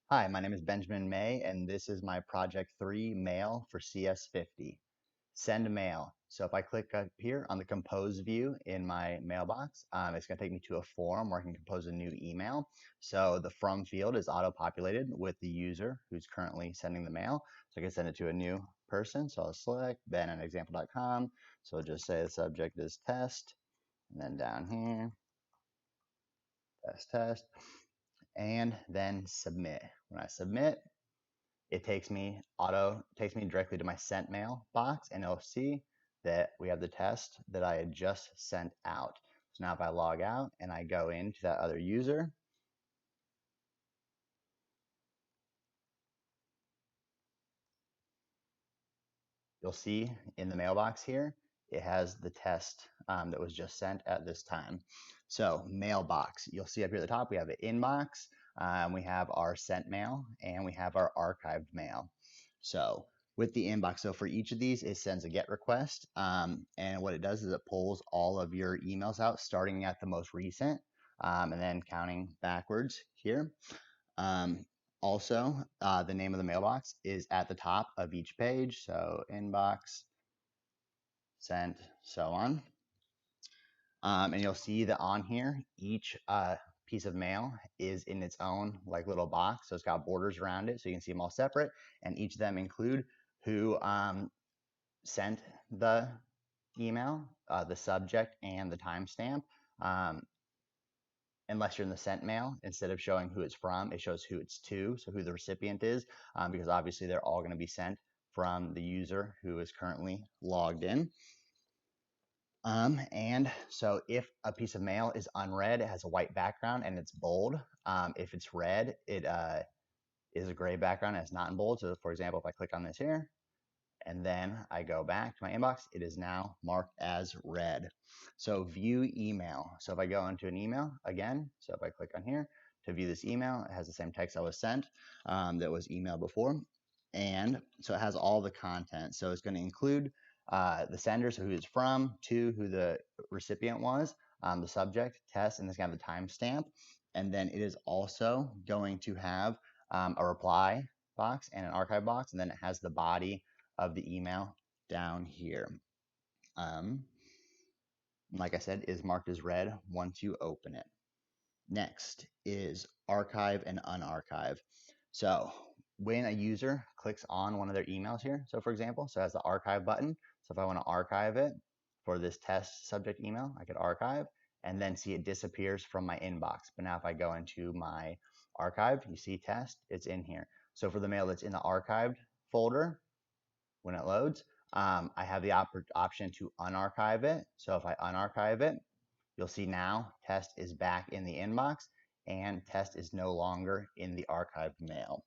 Hi, my name is Benjamin May, and this is my Project 3 mail for CS50. Send mail. So if I click up here on the compose view in my mailbox, it's going to take me to a form where I can compose a new email. So the from field is auto-populated with the user who's currently sending the mail. So I can send it to a new person. So I'll select Ben at example.com. So I'll just say the subject is test, and then down here, test, and then submit. When I submit, it takes me directly to my sent mail box, and it'll see that we have the test that I had just sent out. So now if I log out and I go into that other user, you'll see in the mailbox here, it has the test that was just sent at this time. So mailbox, you'll see up here at the top, we have an inbox, we have our sent mail, and we have our archived mail. So with the inbox, so for each of these, it sends a GET request. And what it does is it pulls all of your emails out, starting at the most recent, and then counting backwards here. Also, the name of the mailbox is at the top of each page. So inbox, sent, so on. And you'll see that on here, each piece of mail is in its own like little box. So it's got borders around it. So you can see them all separate. And each of them include who sent the email, the subject, and the timestamp. Unless you're in the sent mail, instead of showing who it's from, it shows who it's to, so who the recipient is, because obviously they're all going to be sent from the user who is currently logged in. And so if a piece of mail is unread, it has a white background and it's bold. If it's red, it is a gray background and it's not in bold. So for example, if I click on this here, and then I go back to my inbox, it is now marked as read. So view email. So if I go into an email again, so if I click on here to view this email, it has the same text that was sent that was emailed before. And so it has all the content. So it's going to include the sender, so who it's from, to who the recipient was, the subject, test, and it's going to have the timestamp. And then it is also going to have a reply box and an archive box, and then it has the body of the email down here. Like I said, is marked as read once you open it. Next is archive and unarchive. So when a user clicks on one of their emails here, so for example, so it has the archive button. So if I want to archive it for this test subject email, I could archive and then see it disappears from my inbox. But now if I go into my archive, you see test, it's in here. So for the mail that's in the archived folder, when it loads, I have the option to unarchive it. So if I unarchive it, you'll see now test is back in the inbox and test is no longer in the archived mail.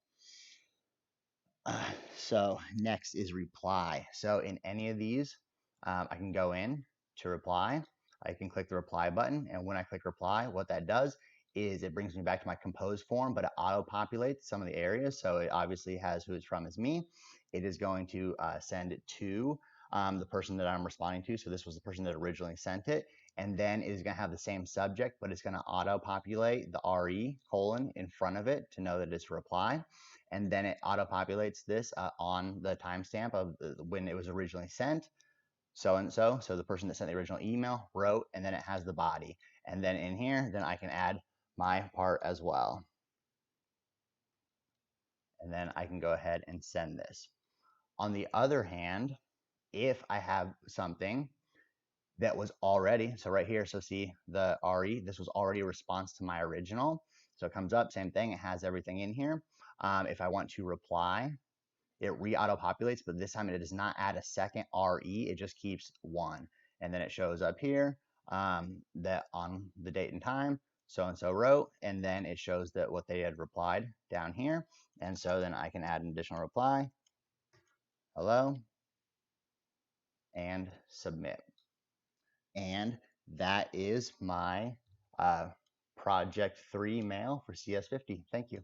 So next is reply. So in any of these, I can go in to reply. I can click the reply button, and when I click reply, what that does is it brings me back to my compose form, but it auto-populates some of the areas. So it obviously has who it's from is me. It is going to send it to the person that I'm responding to. So this was the person that originally sent it. And then it is going to have the same subject, but it's going to auto-populate the RE colon in front of it to know that it's a reply. And then it auto-populates this on the timestamp of when it was originally sent. So and so the person that sent the original email wrote, and then it has the body. And then in here, then I can add my part as well. And then I can go ahead and send this. On the other hand, if I have something that was already, so right here, so see the RE, this was already a response to my original. So it comes up, same thing, it has everything in here. If I want to reply, it re-auto-populates, but this time it does not add a second RE, it just keeps one. And then it shows up here that on the date and time, so-and-so wrote, and then it shows that what they had replied down here. And so then I can add an additional reply, hello, and submit. And that is my Project 3 mail for CS50. Thank you.